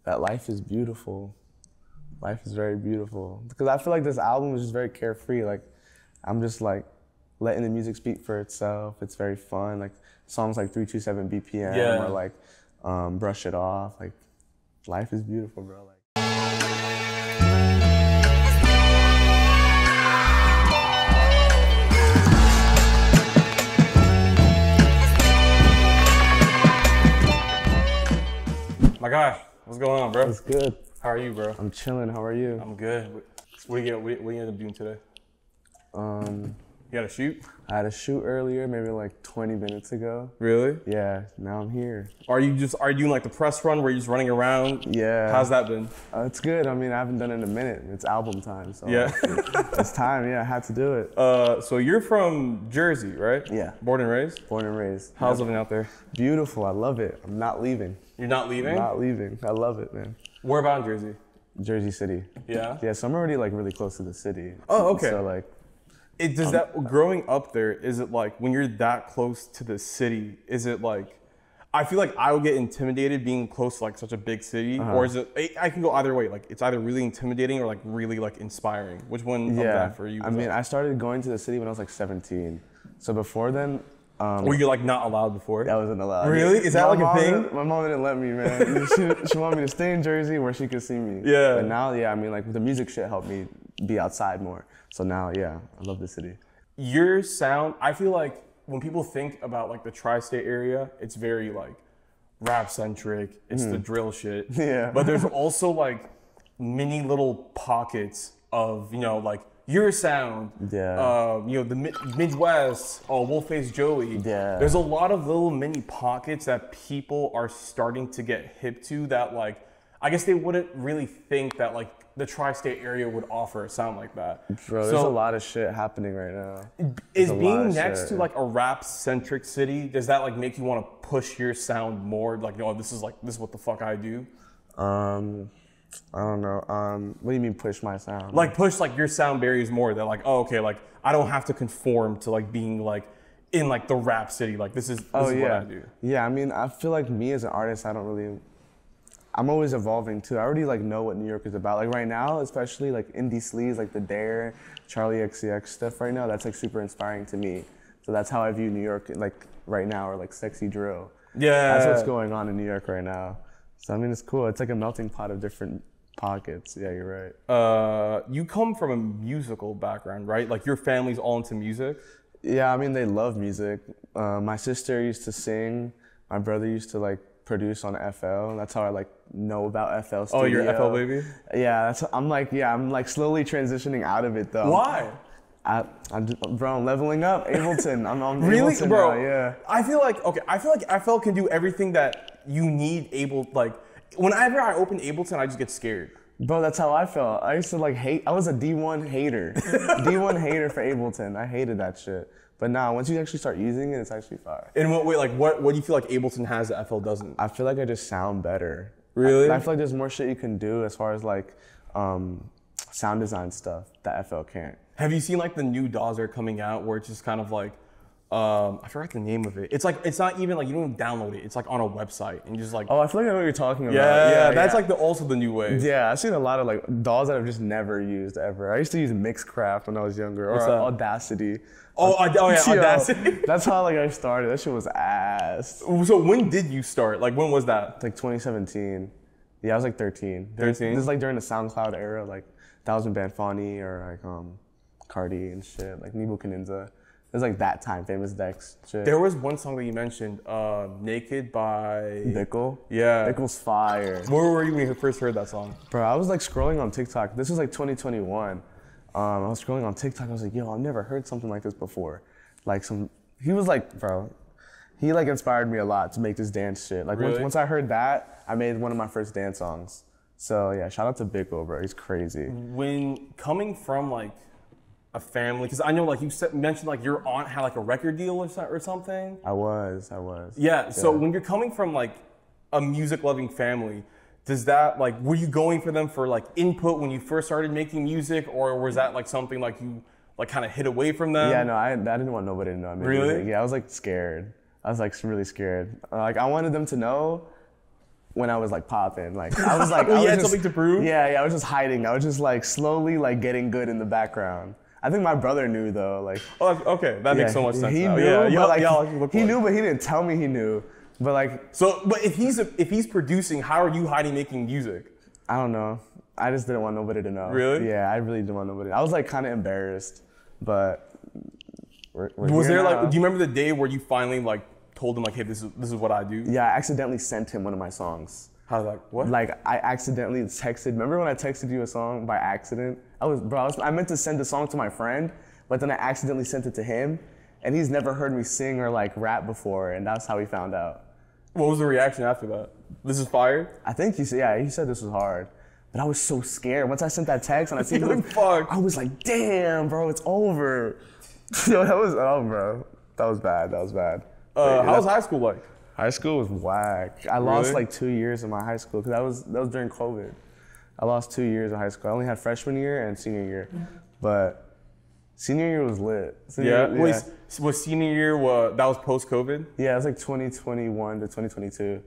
that life is beautiful. Life is very beautiful. Because I feel like this album is just very carefree. Like, I'm just like letting the music speak for itself. It's very fun. Like songs like 327 BPM or like Brush It Off. Like, life is beautiful, bro. Like. My guy, what's going on, bro? It's good. How are you, bro? I'm chilling. How are you? I'm good. What do you end up doing today? You got a shoot? I had a shoot earlier, maybe like 20 minutes ago. Really? Yeah, now I'm here. Are you doing like the press run where you're just running around? Yeah. How's that been? It's good. I mean, I haven't done it in a minute. It's album time, so yeah. It's time. Yeah, I had to do it. So you're from Jersey, right? Yeah. Born and raised? Born and raised. How's living out there? Beautiful. I love it. I'm not leaving. You're not leaving? Not leaving. I love it, man. Where about in Jersey? Jersey City. Yeah? Yeah, so I'm already like really close to the city. Oh, okay. So like, growing up there, is it like when you're that close to the city, is it like, I feel like I would get intimidated being close to like such a big city, or is it, I can go either way, like it's either really intimidating or like really like inspiring. Which one of that for you? I mean, I started going to the city when I was like 17. So before then, were you like not allowed before? I wasn't allowed. Really? Is that like a thing? My mom didn't let me, man. she wanted me to stay in Jersey where she could see me. Yeah. But now, yeah, I mean, like the music shit helped me be outside more. So now, yeah, I love the city. Your sound, I feel like when people think about like the tri-state area, it's very like rap centric. It's the drill shit. Yeah. But there's also like mini little pockets of, you know, like your sound, you know, the Midwest, Wolfface Joey. Yeah. There's a lot of little mini pockets that people are starting to get hip to that like, I guess they wouldn't really think that like the tri-state area would offer a sound like that. Bro, there's a lot of shit happening right now. Is being next to like a rap centric city, does that like make you want to push your sound more? Like, oh, this is what the fuck I do? I don't know. What do you mean push my sound? Like push like your sound barriers more. That like, oh, okay, like I don't have to conform to like being like in like the rap city. Like this is what I do. Yeah, I mean, I feel like me as an artist, I'm always evolving too. I already like know what New York is about. Like right now, especially like indie sleaze, like the Dare, Charlie XCX stuff right now, that's like super inspiring to me. So that's how I view New York like right now, or like sexy drill. Yeah. That's what's going on in New York right now. So I mean, it's cool. It's like a melting pot of different pockets. Yeah, you're right. You come from a musical background, right? Like your family's all into music? Yeah, I mean, they love music. My sister used to sing. My brother used to like produce on FL. That's how I like know about FL Studio. Oh, you're an FL baby? Yeah, I'm like slowly transitioning out of it though. Why? I'm leveling up. Ableton. I'm on really, Ableton bro. Now, yeah. I feel like FL can do everything that you need. Like whenever I open Ableton, I just get scared. Bro, that's how I felt. I used to like hate. I was a D1 hater. D1 hater for Ableton. I hated that shit. But now, once you actually start using it, it's actually fire. In what way? Like, what do you feel like Ableton has that FL doesn't? I feel like I just sound better. Really? I feel like there's more shit you can do as far as like sound design stuff that FL can't. Have you seen like the new DAWs that are coming out where it's just kind of like, I forgot the name of it. It's like, it's not even like, you don't even download it. It's like on a website and you just like. Oh, I feel like I know what you're talking about. Yeah, that's like also the new way. Yeah, I've seen a lot of like DAWs that I've just never used ever. I used to use Mixcraft when I was younger, or Audacity. Oh yeah, Audacity. That's how like I started. That shit was ass. So when did you start? Like when was that? Like 2017. Yeah, I was like 13. 13? This is like during the SoundCloud era, like that was when Banfani or like Cardi and shit, like Nebo Kaninza. It was like that time, Famous Dex shit. There was one song that you mentioned, Naked by... Bickle? Yeah. Bickle's fire. Where were you when you first heard that song? Bro, I was like scrolling on TikTok. This was like 2021. I was scrolling on TikTok. I was like, yo, I've never heard something like this before. Like he was like, bro, he like inspired me a lot to make this dance shit. Like really? once I heard that, I made one of my first dance songs. So yeah, shout out to Bickle, bro. He's crazy. When coming from like a family, because I know like you mentioned like your aunt had like a record deal or something. I was. Yeah, so when you're coming from like a music loving family, does that like, were you going for them for like input when you first started making music, or was that like something like you like kind of hid away from them? Yeah, no, I didn't want nobody to know I made music. Yeah, I was like scared. I was like really scared. Like I wanted them to know, when I was like popping. Like I was like, you I was had just, something to prove? Yeah, I was just hiding. I was just like slowly like getting good in the background. I think my brother knew though. Like, oh, okay, that makes so much sense. He now. knew, Yeah, but like he like. knew, but he didn't tell me he knew. But like, so, but if he's producing, how are you hiding making music? I don't know. I just didn't want nobody to know. Really? Yeah, I really didn't want nobody. I was like kind of embarrassed, but. Was there like? Do you remember the day where you finally like told him like, hey, this is what I do? Yeah, I accidentally sent him one of my songs. How like what? Like I accidentally texted. Remember when I texted you a song by accident? I meant to send the song to my friend, but then I accidentally sent it to him, and he's never heard me sing or like rap before, and that's how he found out. What was the reaction after that? This is fire? I think he said this was hard. But I was so scared. Once I sent that text and I seen like, fuck. I was like, damn, bro, it's over. Yo, bro. That was bad. How was high school like? High school was whack. I lost like 2 years in my high school because that was during COVID. I lost 2 years of high school. I only had freshman year and senior year, but senior year was lit. Was senior year that was post COVID? Yeah, it was like 2021 to 2022.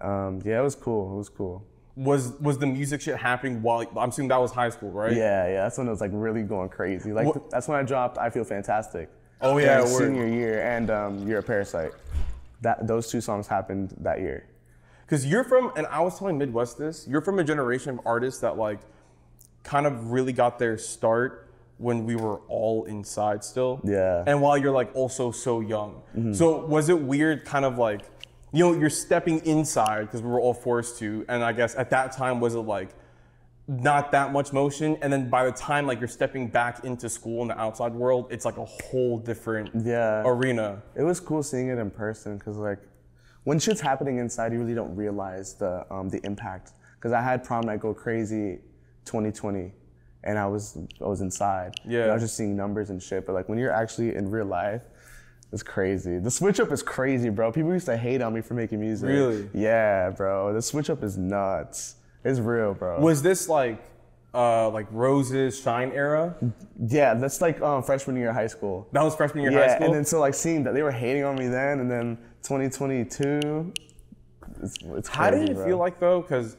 Yeah, it was cool. It was cool. Was the music shit happening while I'm assuming that was high school, right? Yeah, that's when it was like really going crazy. Like that's when I dropped I Feel Fantastic. Oh yeah, senior year and You're a Parasite. Those two songs happened that year. Because you're from, and I was telling Midwest this, you're from a generation of artists that like kind of really got their start when we were all inside still. Yeah. And while you're like also so young. Mm-hmm. So was it weird kind of like, you know, you're stepping inside because we were all forced to, and I guess at that time was it like not that much motion, and then by the time like you're stepping back into school in the outside world, it's like a whole different arena. It was cool seeing it in person because like when shit's happening inside, you really don't realize the impact. Because I had Prom Night go crazy 2020, and I was inside. Yeah, and I was just seeing numbers and shit. But like when you're actually in real life, it's crazy. The switch up is crazy, bro. People used to hate on me for making music. Really? Yeah, bro. The switch up is nuts. It's real, bro. Was this like Rose's Shine era? Yeah, that's like freshman year of high school. That was freshman year of high school? Yeah, and then so like seeing that they were hating on me then, and then 2022, it's crazy, How did it bro. feel like though? Because,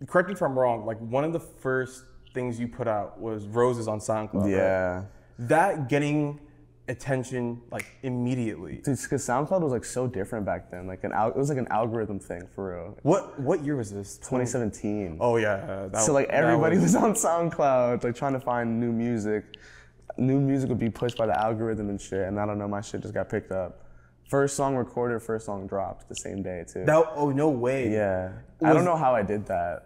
correct me if I'm wrong, like one of the first things you put out was Roses on SoundCloud, Yeah. Right? That getting attention like immediately. Because SoundCloud was like so different back then. Like it was like an algorithm thing for real. What year was this? 2017. Oh yeah. So like everybody was on SoundCloud, like trying to find new music. New music would be pushed by the algorithm and shit. And I don't know, my shit just got picked up. First song recorded, first song dropped the same day too. Oh no way. Yeah. I don't know how I did that.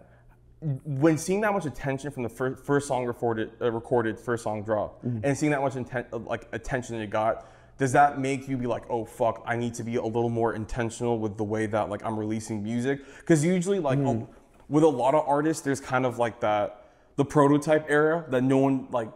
When seeing that much attention from the first song recorded, first song dropped, and seeing that much attention it got, does that make you be like, oh fuck, I need to be a little more intentional with the way that like I'm releasing music? Because usually like with a lot of artists, there's kind of like the prototype era that no one like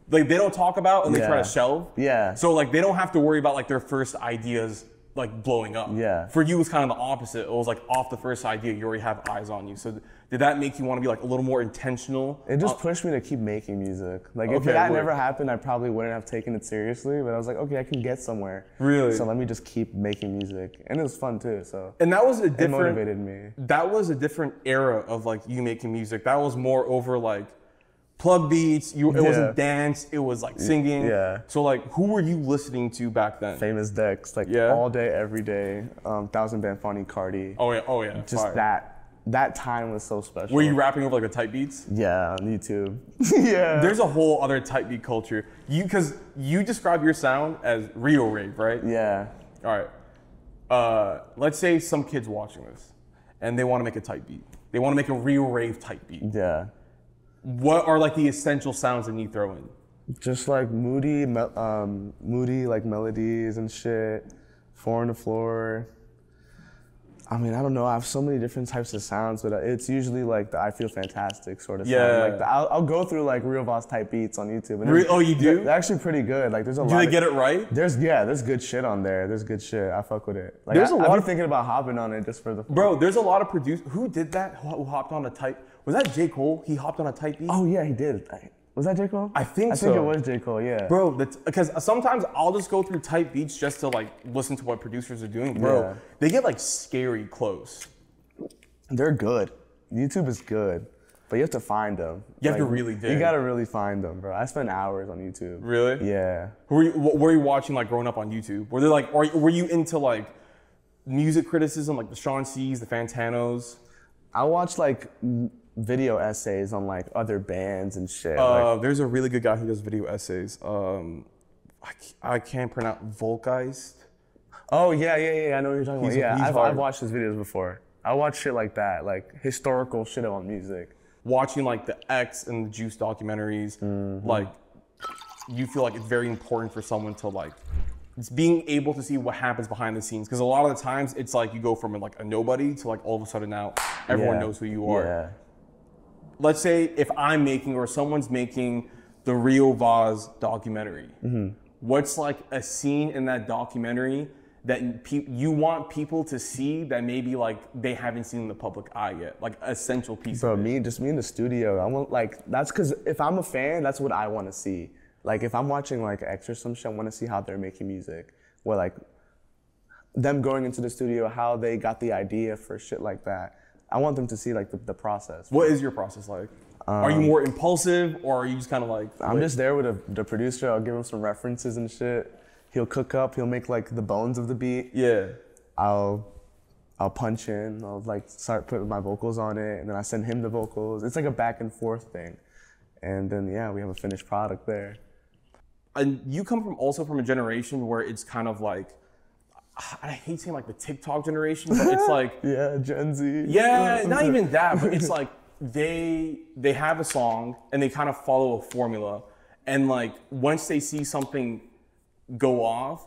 they don't talk about and they try to shelve. Yeah. So like they don't have to worry about like their first ideas like blowing up. Yeah. For you, it's kind of the opposite. It was like off the first idea, you already have eyes on you. So did that make you want to be like a little more intentional? It just pushed me to keep making music. Like if that never happened, I probably wouldn't have taken it seriously. But I was like, okay, I can get somewhere. Really? So let me just keep making music, and it was fun too. So and that was it motivated me. That was a different era of like you making music. That was more over like plug beats. It wasn't dance. It was like singing. Yeah. So like, who were you listening to back then? Famous Dex, like all day, every day. 1000 Band Funny, Cardi. Oh yeah. Just fire. That time was so special. Were you rapping over like the type beats? Yeah, on YouTube. Yeah. There's a whole other type beat culture. Because you describe your sound as Rio Rave, right? Yeah. All right. Let's say some kid's watching this, and they want to make a type beat. They want to make a Rio Rave type beat. Yeah. What are like the essential sounds that you throw in? Just like moody like melodies and shit. 4 on the floor. I mean, I don't know. I have so many different types of sounds, but it's usually like the I Feel Fantastic sort of sound. Like I'll go through like Riovaz type beats on YouTube. And oh, you do? They're actually pretty good. Like there's a lot. Do they get it right? There's good shit on there. There's good shit. I fuck with it. Like there's a lot I've of been thinking about hopping on it just for the. Bro, there's a lot of producers who did that. Who hopped on a type? Was that J. Cole? He hopped on a type beat. Oh yeah, he did. Was that J. Cole? I think so. I think it was J. Cole, yeah. Bro, because sometimes I'll just go through type beats just to like listen to what producers are doing. Bro, they get like scary close. They're good. YouTube is good, but you have to find them. You have to really dig. You gotta really find them, bro. I spend hours on YouTube. Really? Yeah. What were you watching like growing up on YouTube? Were there like, or were you into like music criticism, like the Sean C's, the Fantanos? I watch like video essays on like other bands and shit. There's a really good guy who does video essays. I can't pronounce Volgeist. Oh yeah. I know what you're talking about. Yeah, I've watched his videos before. I watch shit like that, like historical shit on music. Watching like the X and the Juice documentaries, like you feel like it's very important for someone to like, it's being able to see what happens behind the scenes. Because a lot of the times it's like you go from like a nobody to like all of a sudden now everyone knows who you are. Yeah. Let's say if I'm making or someone's making the Riovaz documentary, what's like a scene in that documentary that you want people to see that maybe like they haven't seen in the public eye yet, like essential piece of it? Just me in the studio. I want like, that's because if I'm a fan, that's what I want to see. Like if I'm watching like X or some shit, I want to see how they're making music, or like them going into the studio, how they got the idea for shit like that. I want them to see like the process. What is your process like? Are you more impulsive, or are you just kind of like? I'm just there with the producer. I'll give him some references and shit. He'll cook up. He'll make like the bones of the beat. Yeah. I'll punch in. I'll like start putting my vocals on it, and then I send him the vocals. It's like a back and forth thing, and then yeah, we have a finished product there. And you come from a generation where it's kind of like, I hate saying like the TikTok generation, but it's like yeah, Gen Z. Yeah, not even that, but it's like they have a song and they kind of follow a formula, and like once they see something go off,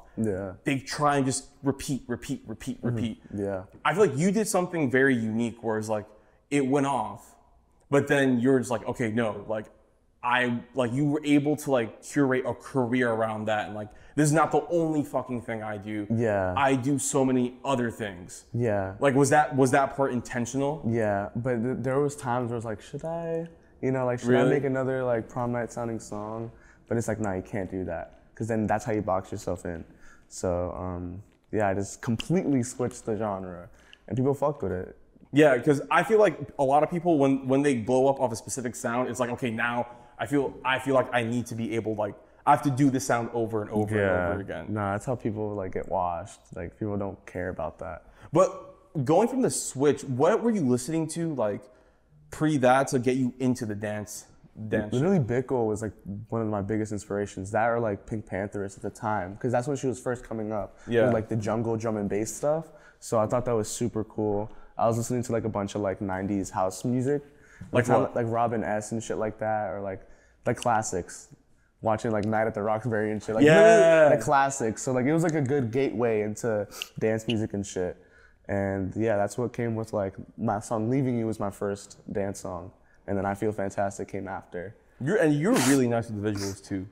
they try and just repeat. Yeah. I feel like you did something very unique where it's like it went off, but then you're just like, okay, no, like you were able to like curate a career around that, and like this is not the only fucking thing I do. Yeah. I do so many other things. Yeah. Like was that part intentional? Yeah, but there was times where I was like, should I? You know, like should Really? I make another like Prom Night sounding song? But it's like, no, you can't do that. Because then that's how you box yourself in. So yeah, I just completely switched the genre, and people fuck with it. Yeah, because I feel like a lot of people when they blow up off a specific sound, it's like, okay, now I feel like I need to be able, like I have to do this sound over and over and over again. Nah, that's how people like get washed. Like people don't care about that. But going from the switch, what were you listening to like pre that to get you into the dance? Literally, Bickle was like one of my biggest inspirations. That or like Pink Pantheress at the time, because that's when she was first coming up. Yeah. With like the jungle drum and bass stuff. So I thought that was super cool. I was listening to like a bunch of like 90s house music. Like Robin S. and shit like that, or like classics. Watching like Night at the Roxbury and shit. Like really, the classics. So like it was like a good gateway into dance music and shit. And yeah, that's what came with like my song Leaving You was my first dance song. And then I Feel Fantastic came after. You're really nice with the visuals too.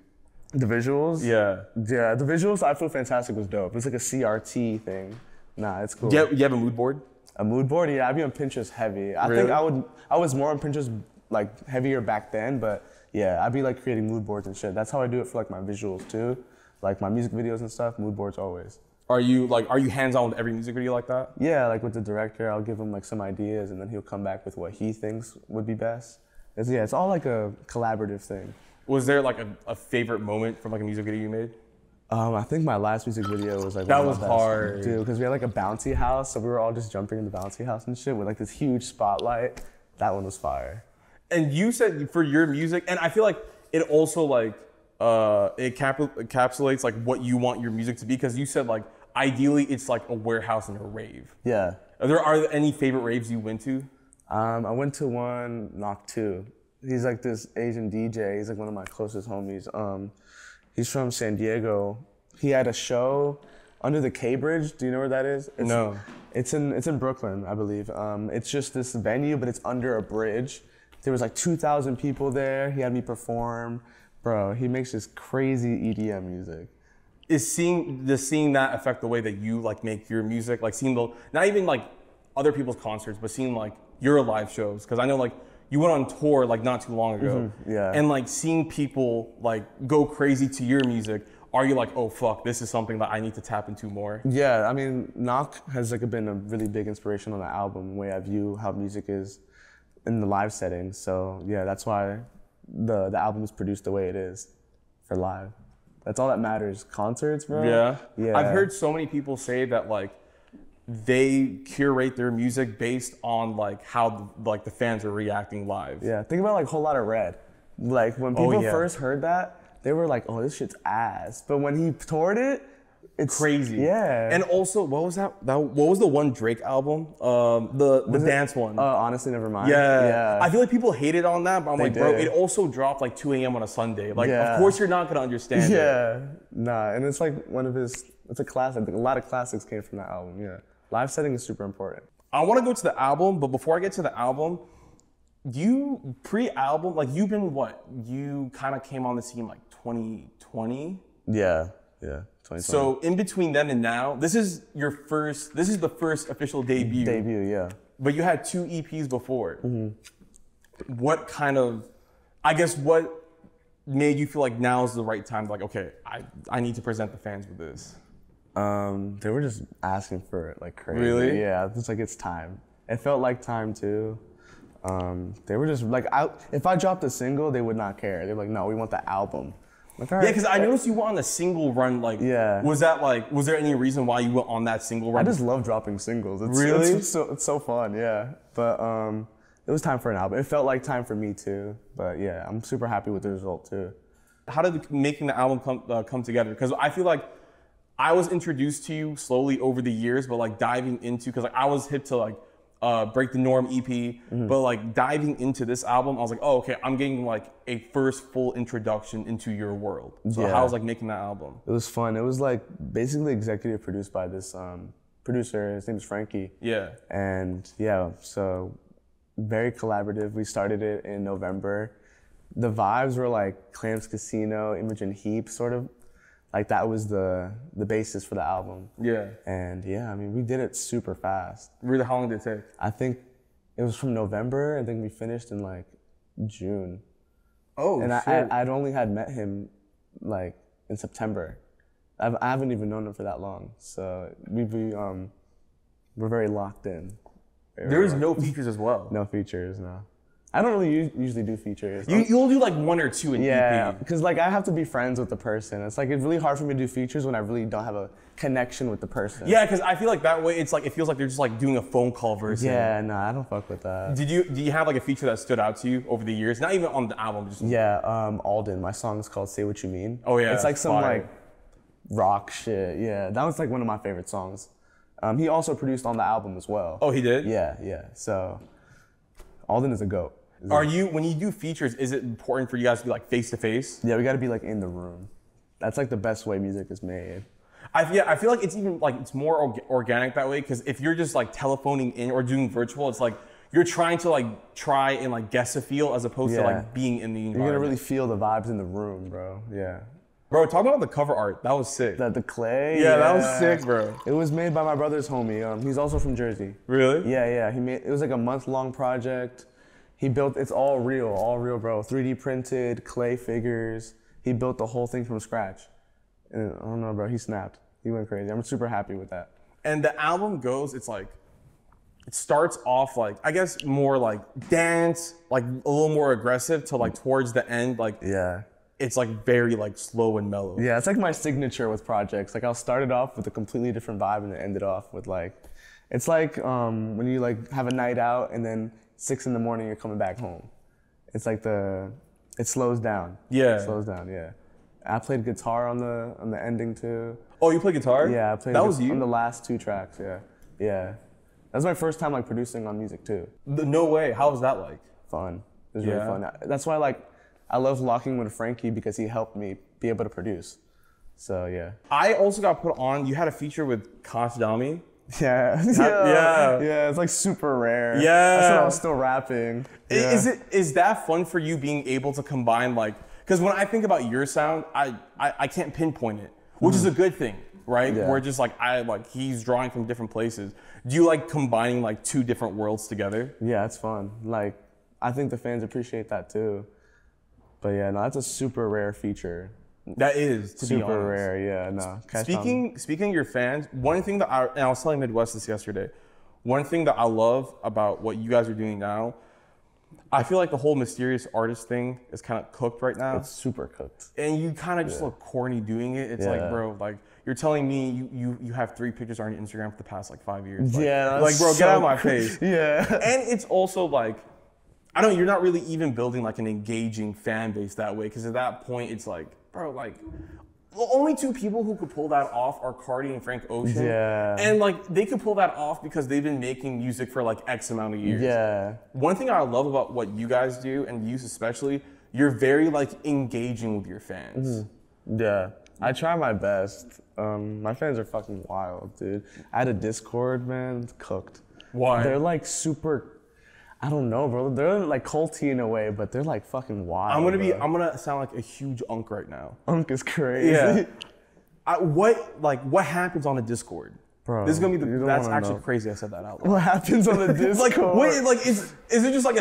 The visuals? Yeah. Yeah, the visuals, I Feel Fantastic was dope. It's like a CRT thing. Nah, it's cool. You have a mood board? A mood board? Yeah, I'd be on Pinterest heavy. I Really? think I was more on Pinterest like heavier back then, but yeah, I'd be like creating mood boards and shit. That's how I do it for like my visuals too. Like my music videos and stuff, mood boards always. Are you hands-on with every music video like that? Yeah, like with the director, I'll give him like some ideas and then he'll come back with what he thinks would be best. It's all like a collaborative thing. Was there like a favorite moment from like a music video you made? I think my last music video was like that was hard, dude, because we had like a bouncy house, so we were all just jumping in the bouncy house and shit with like this huge spotlight. That one was fire. And you said for your music, and I feel like it also like it encapsulates like what you want your music to be, because you said like ideally it's like a warehouse and a rave. Yeah. Are there any favorite raves you went to? I went to one, Knock 2. He's like this Asian DJ. He's like one of my closest homies. He's from San Diego. He had a show under the K Bridge. Do you know where that is? No. It's in Brooklyn, I believe. It's just this venue, but it's under a bridge. There was like 2,000 people there. He had me perform. Bro, he makes this crazy EDM music. Is seeing that affect the way that you like make your music? Like seeing not even like other people's concerts, but seeing like your live shows? Because I know like you went on tour like not too long ago. Yeah. And like seeing people like go crazy to your music, are you like, oh fuck, this is something that I need to tap into more? Yeah, I mean, knock has like been a really big inspiration on the album, the way I view how music is in the live setting. So yeah, that's why the album is produced the way it is for live. That's all that matters. Concerts, bro. Yeah. I've heard so many people say that like they curate their music based on like how like the fans are reacting live. Yeah, think about like Whole Lotta Red. Like when people first heard that, they were like, "Oh, this shit's ass." But when he toured it, it's crazy. Yeah. And also, what was that? What was the one Drake album? The dance one. Honestly, never mind. Yeah. I feel like people hated on that, but I'm like, bro, did. it also dropped like 2 a.m. on a Sunday. Like, of course you're not gonna understand it. Yeah. Nah, and it's like one of his. It's a classic. A lot of classics came from that album. Yeah. Live setting is super important. I want to go to the album, but before I get to the album, you pre-album, like you've been what? You kind of came on the scene like 2020. Yeah. 2020. So in between then and now, this is the first official debut. Yeah. But you had 2 EPs before. What kind of, I guess, what made you feel like now is the right time? Like, okay, I need to present the fans with this. They were just asking for it like crazy. Really? Yeah, it's like it's time. It felt like time too. They were just like, if I dropped a single, they would not care. They're like, no, we want the album. Like, all right. Yeah, because I noticed you went on a single run. Like, was there any reason why you went on that single run? I just love dropping singles. It's so fun, yeah. But it was time for an album. It felt like time for me too. But yeah, I'm super happy with the result too. How did making the album come together? Because I feel like I was introduced to you slowly over the years, but like diving into, because like I was hip to like Break the Norm EP, but like diving into this album, I was like, oh, okay, I'm getting like a first full introduction into your world. So how was like making that album? It was fun. It was like basically executive produced by this producer. His name is Frankie. Yeah. And yeah, so very collaborative. We started it in November. The vibes were like Clams Casino, Imogen Heap, sort of. Like that was the basis for the album. Yeah. And yeah, I mean, we did it super fast. Really, how long did it take? I think it was from November. I think we finished in like June. Oh, and shit. I'd only had met him like in September. I haven't even known him for that long. So we're very locked in. There's no features as well. No features, no. I don't really usually do features. You'll do like 1 or 2 in EP. Because like I have to be friends with the person. It's like it's really hard for me to do features when I really don't have a connection with the person. Yeah, because I feel like that way it's like it feels like they're just like doing a phone call version. Yeah, no, I don't fuck with that. Do you have like a feature that stood out to you over the years? Not even on the album, just Aldn. My song is called "Say What You Mean." Oh yeah, it's like some like rock shit. Yeah, that was like one of my favorite songs. He also produced on the album as well. Oh, he did? Yeah. So Aldn is a goat. When you do features, is it important for you guys to be like face to face? Yeah, we got to be like in the room. That's like the best way music is made. I feel like it's even like it's more organic that way, because if you're just like telephoning in or doing virtual, it's like you're trying to like try and like guess a feel as opposed to like being in the environment. You're gonna really feel the vibes in the room, bro. Yeah. Bro, talk about the cover art. That was sick. The clay. Yeah, that was sick, bro. It was made by my brother's homie. He's also from Jersey. Really? Yeah. It was like a month-long project. He built, it's all real, bro. 3D printed, clay figures. He built the whole thing from scratch. And I don't know, bro, he snapped. He went crazy. I'm super happy with that. And the album goes, it's like, it starts off like, I guess more like dance, like a little more aggressive to like towards the end, like, it's like very like slow and mellow. Yeah, it's like my signature with projects. Like I'll start it off with a completely different vibe and then end it off with like, it's like when you like have a night out and then 6 a.m. you're coming back home. It's like it slows down. Yeah. It slows down, yeah. I played guitar on the ending too. Oh, you play guitar? Yeah, I played that was you? on the last 2 tracks, yeah. That was my first time like producing on music too. No way, how was that like? Fun, it was really fun. That's why like, I love locking with Frankie because he helped me be able to produce. So yeah. I also got put on, you had a feature with hdami. Yeah, it's like super rare. Yeah. That's when I was still rapping. Yeah. Is that fun for you being able to combine like, because when I think about your sound, I can't pinpoint it, which is a good thing, right? Yeah. Where just like, he's drawing from different places. Do you like combining like 2 different worlds together? Yeah, it's fun. Like, I think the fans appreciate that too. But yeah, no, that's a super rare feature. That is, to be honest. Super rare, yeah, no. Speaking of your fans, one thing that I was telling Midwest this yesterday, one thing that I love about what you guys are doing now, I feel like the whole mysterious artist thing is kind of cooked right now. It's super cooked. And you kind of just look corny doing it. It's like, bro, like, you're telling me you have 3 pictures on your Instagram for the past like 5 years. Like, like, bro, get out of my face. Yeah. And it's also like, you're not really even building like an engaging fan base that way. Cause at that point it's like, bro, like, the only 2 people who could pull that off are Cardi and Frank Ocean. Yeah. And like, they could pull that off because they've been making music for like X amount of years. Yeah. One thing I love about what you guys do, and you especially, you're very like engaging with your fans. Mm-hmm. Yeah. I try my best. My fans are fucking wild, dude. I had a Discord, man, it's cooked. Why? They're like super, I don't know, bro. They're like culty in a way, but they're like fucking wild. I'm gonna sound like a huge unk right now. Unk is crazy. Yeah. What happens on a Discord? Bro, this is gonna be that's actually crazy. I said that out loud. What happens on the Discord? Is it just like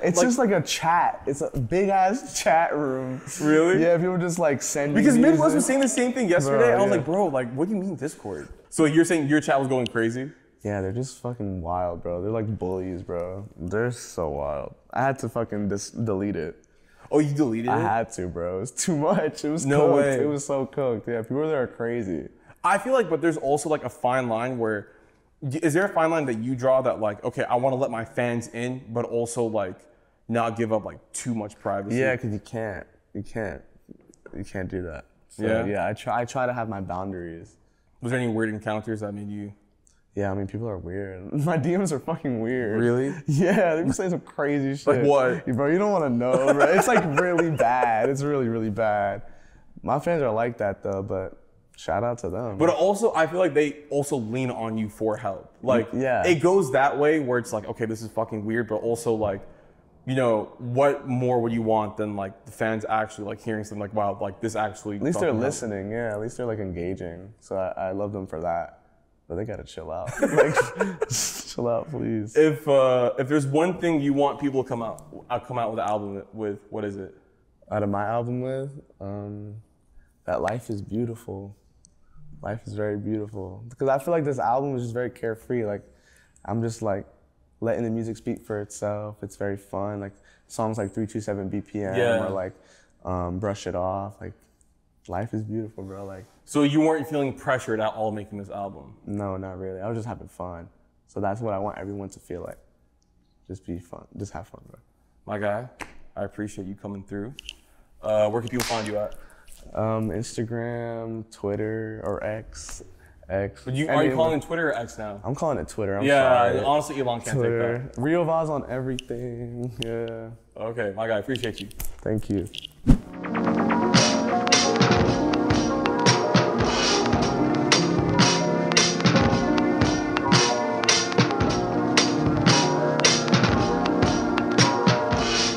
It's just like a chat. It's a big ass chat room. Really? Yeah, people just like send. Because music. Midwest was saying the same thing yesterday. Bro, I was like, bro, like, what do you mean Discord? So you're saying your chat was going crazy? Yeah, they're just fucking wild, bro. They're like bullies, bro. They're so wild. I had to fucking delete it. Oh, you deleted it? I had to, bro. It was too much. It was no cooked. way. It was so cooked. Yeah, people there are crazy. I feel like, but there's also like a fine line where, is there a fine line that you draw that like, okay, I want to let my fans in, but also like not give up like too much privacy? Yeah, because you can't do that. So, yeah, I try to have my boundaries. Was there any weird encounters that made you? Yeah, I mean, people are weird. My DMs are fucking weird. Really? Yeah, they be saying some crazy shit. Like what? Bro, you don't want to know, bro. It's like really bad. It's really, really bad. My fans are like that though, but shout out to them. But also, I feel like they also lean on you for help. Like, it goes that way where it's like, okay, this is fucking weird, but also like, you know, what more would you want than like the fans actually like hearing something like, wow, like this actually. At least they're listening, yeah. At least they're like engaging. So I love them for that. But they gotta chill out. Like, chill out, please. If there's one thing you want people to come out with the album with, what is it? Out of my album with, that life is beautiful. Life is very beautiful. Because I feel like this album is just very carefree. Like, I'm just like letting the music speak for itself. It's very fun. Like songs like 327 BPM or like Brush It Off. Like, life is beautiful, bro. Like. So you weren't feeling pressured at all making this album? No, not really. I was just having fun. So that's what I want everyone to feel like. Just be fun. Just have fun, bro. My guy, I appreciate you coming through. Where can people find you at? Instagram, Twitter, or X. But are you calling it Twitter or X now? I'm calling it Twitter. I'm sorry. Honestly, Elon can't Twitter. take that. Riovaz on everything. Yeah. Okay, my guy, appreciate you. Thank you.